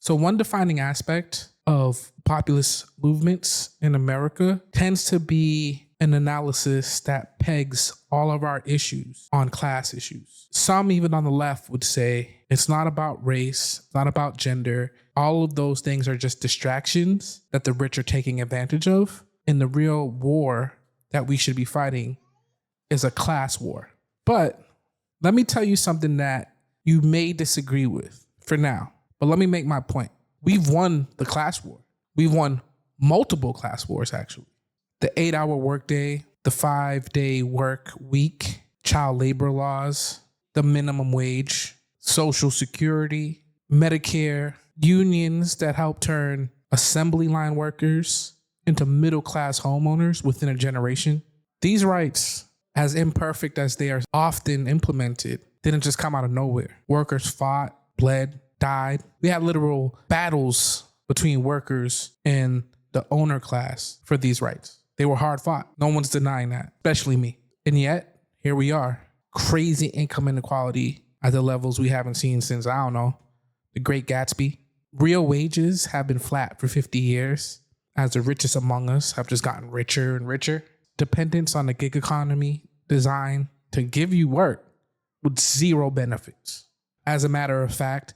So one defining aspect of populist movements in America tends to be an analysis that pegs all of our issues on class issues. Some, even on the left, would say it's not about race, it's not about gender. All of those things are just distractions that the rich are taking advantage of. And the real war that we should be fighting is a class war. But let me tell you something that you may disagree with for now. But let me make my point. We've won the class war. We've won multiple class wars, actually. The 8-hour workday, the 5-day work week, child labor laws, the minimum wage, Social Security, Medicare, unions that help turn assembly line workers into middle-class homeowners within a generation. These rights, as imperfect as they are often implemented, didn't just come out of nowhere. Workers fought, bled, died. We had literal battles between workers and the owner class for these rights. They were hard fought. No one's denying that, especially me. And yet, here we are. Crazy income inequality at the levels we haven't seen since, I don't know, the Great Gatsby. Real wages have been flat for 50 years as the richest among us have just gotten richer and richer. Dependence on the gig economy designed to give you work with zero benefits. As a matter of fact,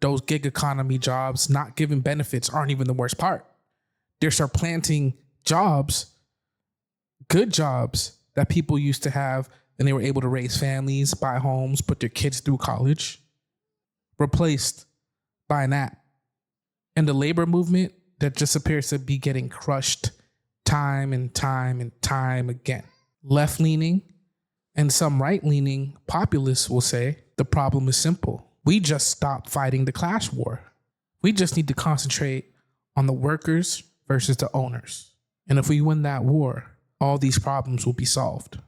those gig economy jobs not giving benefits aren't even the worst part. They're supplanting jobs, good jobs that people used to have, and they were able to raise families, buy homes, put their kids through college, replaced by an app. And the labor movement that just appears to be getting crushed time and time and time again. Left-leaning and some right-leaning populists will say the problem is simple. We just stopped fighting the class war. We just need to concentrate on the workers versus the owners. And if we win that war, all these problems will be solved.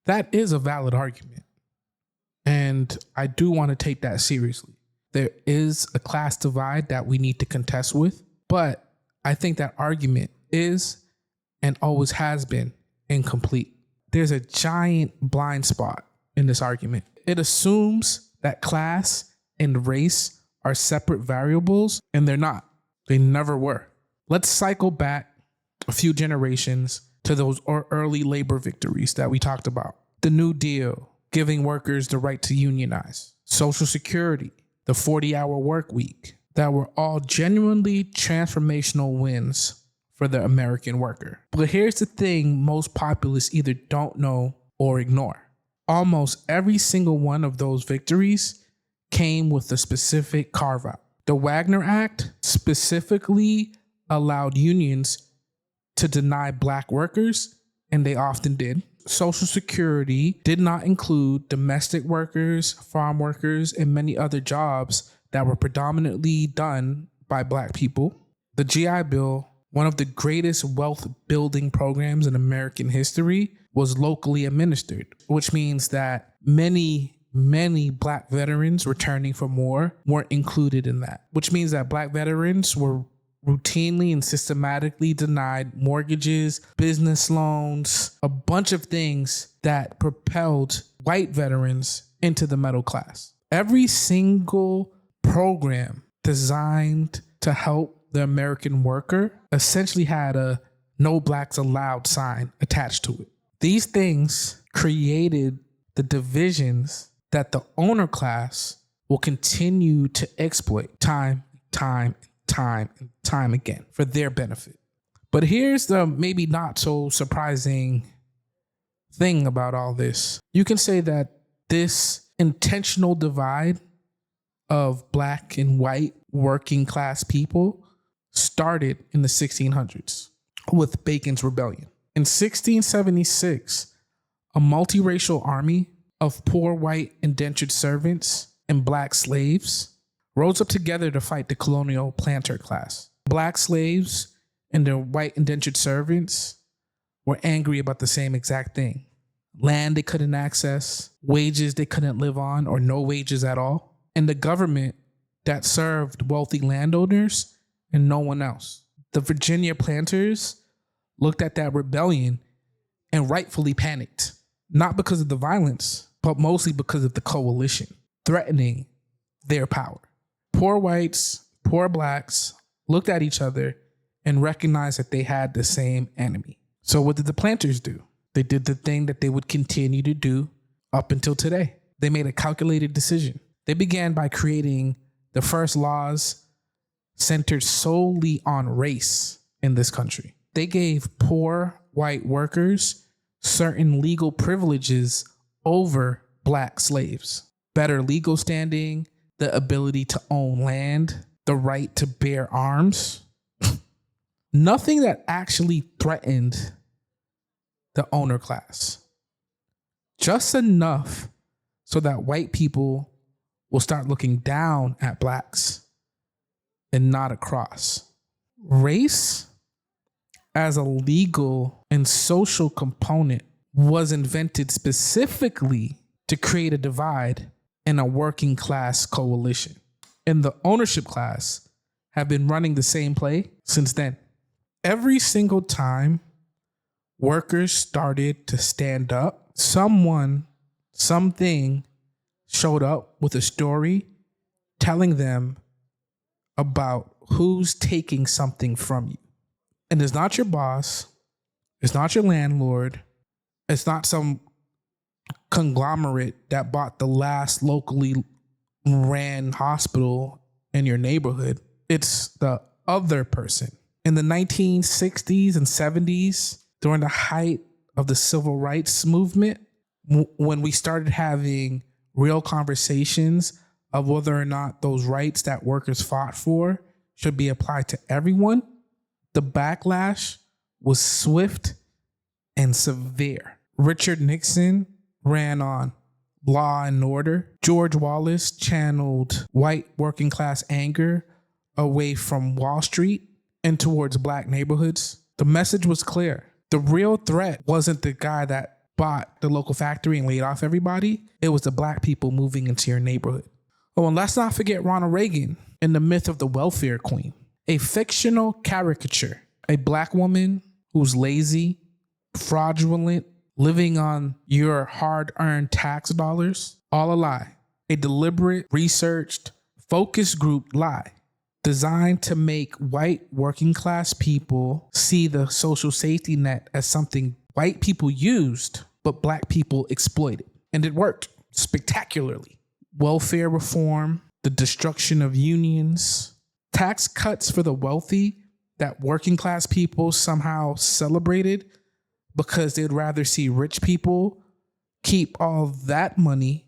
That is a valid argument. And I do want to take that seriously. There is a class divide that we need to contest with, but I think that argument is and always has been incomplete. There's a giant blind spot in this argument. It assumes that class and race are separate variables, and they're not. They never were. Let's cycle back a few generations to those early labor victories that we talked about. The New Deal, giving workers the right to unionize. Social Security, the 40-hour work week, that were all genuinely transformational wins for the American worker. But here's the thing most populists either don't know or ignore. Almost every single one of those victories came with a specific carve-out. The Wagner Act specifically allowed unions to deny black workers, and they often did. Social Security did not include domestic workers, farm workers, and many other jobs that were predominantly done by black people. The GI Bill, one of the greatest wealth building programs in American history, was locally administered, which means that many black veterans returning from war weren't included in that, which means that black veterans were routinely and systematically denied mortgages, business loans, a bunch of things that propelled white veterans into the middle class. Every single program designed to help the American worker essentially had a "No Blacks Allowed" sign attached to it. These things created the divisions that the owner class will continue to exploit time again for their benefit. But here's the maybe not so surprising thing about all this. You can say that this intentional divide of black and white working class people started in the 1600s with Bacon's Rebellion. In 1676, a multiracial army of poor white indentured servants and black slaves rose up together to fight the colonial planter class. Black slaves and their white indentured servants were angry about the same exact thing. Land they couldn't access, wages they couldn't live on, or no wages at all, and the government that served wealthy landowners and no one else. The Virginia planters looked at that rebellion and rightfully panicked, not because of the violence, but mostly because of the coalition threatening their power. Poor whites poor blacks looked at each other and recognized that they had the same enemy. So what did the planters do? They did the thing that they would continue to do up until today. They made a calculated decision. They began by creating the first laws centered solely on race in this country. They gave poor white workers certain legal privileges over black slaves. Better legal standing, the ability to own land, the right to bear arms. Nothing that actually threatened the owner class. Just enough so that white people will start looking down at blacks and not across. Race as a legal and social component was invented specifically to create a divide in a working class coalition. And the ownership class have been running the same play since then. Every single time workers started to stand up, someone, something showed up with a story telling them about who's taking something from you. And it's not your boss, it's not your landlord, it's not some conglomerate that bought the last locally ran hospital in your neighborhood. It's the other person. In the 1960s and 70s, during the height of the civil rights movement, when we started having real conversations of whether or not those rights that workers fought for should be applied to everyone, the backlash was swift and severe. Richard Nixon ran on law and order. George Wallace channeled white working class anger away from Wall Street and towards black neighborhoods. The message was clear. The real threat wasn't the guy that bought the local factory and laid off everybody. It was the black people moving into your neighborhood. Oh, and let's not forget Ronald Reagan and the myth of the welfare queen, a fictional caricature, a black woman who's lazy, fraudulent, living on your hard-earned tax dollars, all a lie. A deliberate, researched, focus group lie designed to make white working class people see the social safety net as something white people used, but black people exploited. And it worked spectacularly. Welfare reform, the destruction of unions, tax cuts for the wealthy that working class people somehow celebrated because they'd rather see rich people keep all that money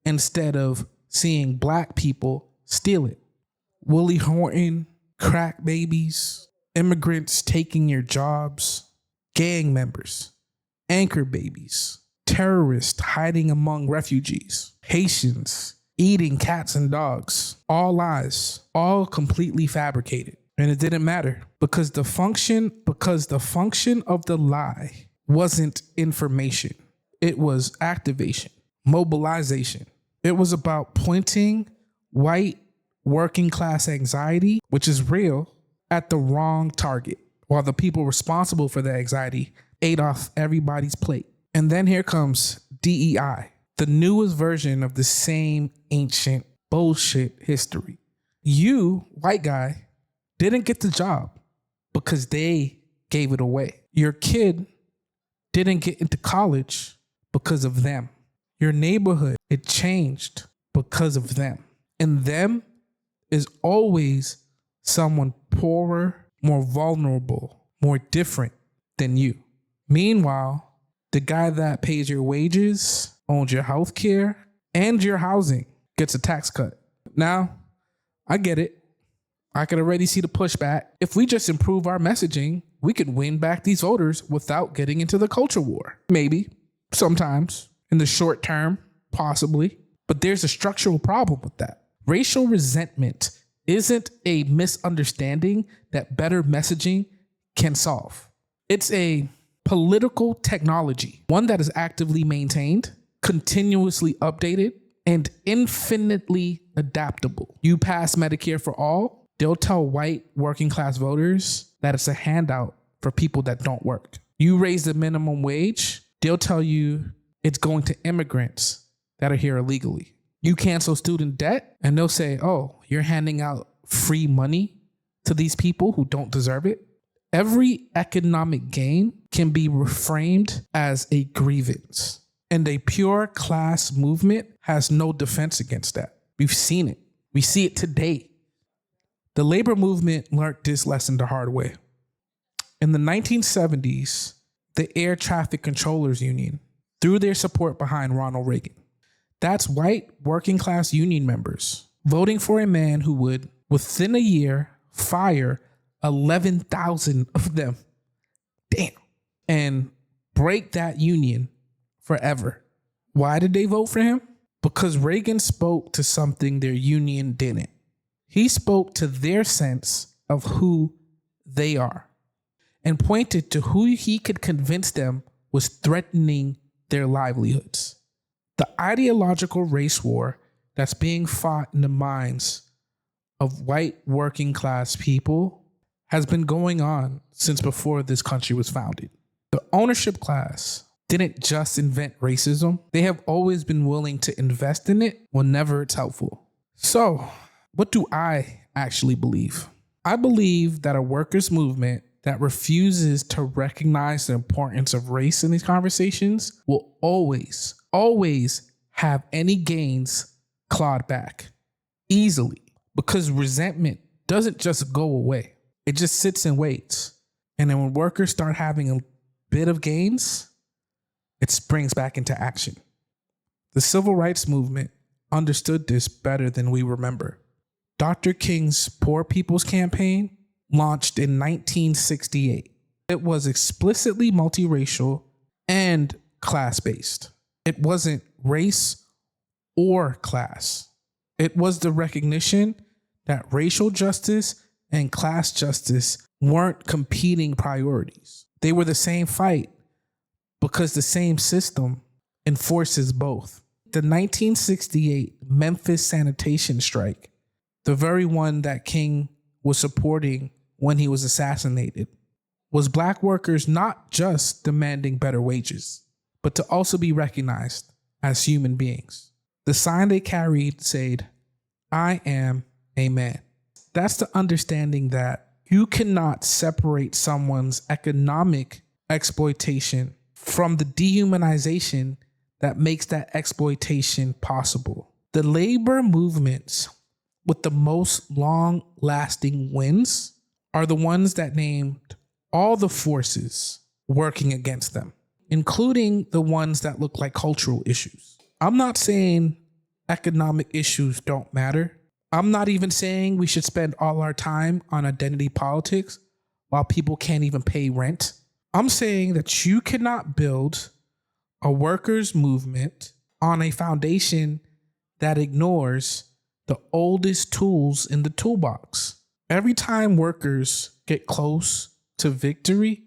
instead of seeing black people steal it. Willie Horton, crack babies, immigrants taking your jobs, gang members, anchor babies, terrorists hiding among refugees, Haitians eating cats and dogs, all lies, all completely fabricated. And it didn't matter because the function of the lie wasn't information. It was activation, mobilization. It was about pointing white working class anxiety, which is real, at the wrong target, while the people responsible for the anxiety ate off everybody's plate. And then here comes DEI, the newest version of the same ancient bullshit history. You, white guy, didn't get the job because they gave it away. Your kid didn't get into college because of them. Your neighborhood, it changed because of them. And them is always someone poorer, more vulnerable, more different than you. Meanwhile, the guy that pays your wages, owns your health care, and your housing gets a tax cut. Now, I get it. I can already see the pushback. If we just improve our messaging, we could win back these voters without getting into the culture war. Maybe, sometimes, in the short term, possibly. But there's a structural problem with that. Racial resentment isn't a misunderstanding that better messaging can solve. It's a political technology, one that is actively maintained, continuously updated, and infinitely adaptable. You pass Medicare for all, they'll tell white working class voters that it's a handout for people that don't work. You raise the minimum wage, they'll tell you it's going to immigrants that are here illegally. You cancel student debt, and they'll say, oh, you're handing out free money to these people who don't deserve it, every economic gain can be reframed as a grievance. And a pure class movement has no defense against that. We've seen it. We see it today. The labor movement learned this lesson the hard way. In the 1970s, the Air Traffic Controllers Union threw their support behind Ronald Reagan. That's white working class union members voting for a man who would, within a year, fire 11,000 of them. Damn. And break that union forever. Why did they vote for him? Because Reagan spoke to something their union didn't. He spoke to their sense of who they are and pointed to who he could convince them was threatening their livelihoods. The ideological race war that's being fought in the minds of white working class people has been going on since before this country was founded. The ownership class didn't just invent racism. They have always been willing to invest in it whenever it's helpful. So, what do I actually believe? I believe that a workers' movement that refuses to recognize the importance of race in these conversations will always have any gains clawed back easily, because resentment doesn't just go away. It just sits and waits. And then when workers start having a bit of gains, it springs back into action. The civil rights movement understood this better than we remember. Dr. King's Poor People's Campaign launched in 1968. It was explicitly multiracial and class-based. It wasn't race or class. It was the recognition that racial justice and class justice weren't competing priorities. They were the same fight because the same system enforces both. The 1968 Memphis sanitation strike, the very one that King was supporting when he was assassinated, was black workers not just demanding better wages, but to also be recognized as human beings. The sign they carried said, "I am a man." That's the understanding that you cannot separate someone's economic exploitation from the dehumanization that makes that exploitation possible. The labor movements with the most long-lasting wins are the ones that named all the forces working against them, including the ones that look like cultural issues. I'm not saying economic issues don't matter. I'm not even saying we should spend all our time on identity politics while people can't even pay rent. I'm saying that you cannot build a workers' movement on a foundation that ignores the oldest tools in the toolbox. Every time workers get close to victory,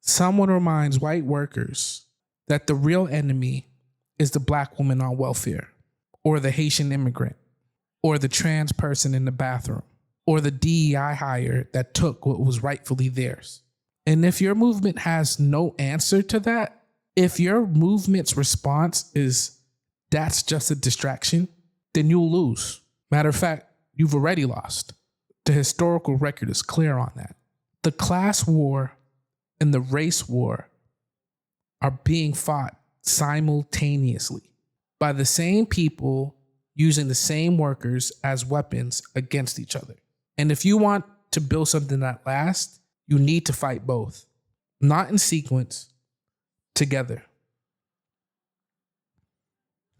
someone reminds white workers that the real enemy is the black woman on welfare, or the Haitian immigrant, or the trans person in the bathroom, or the DEI hire that took what was rightfully theirs. And if your movement has no answer to that, if your movement's response is that's just a distraction, then you'll lose. Matter of fact, you've already lost. The historical record is clear on that. The class war and the race war are being fought simultaneously by the same people using the same workers as weapons against each other. And if you want to build something that lasts, you need to fight both, not in sequence, together.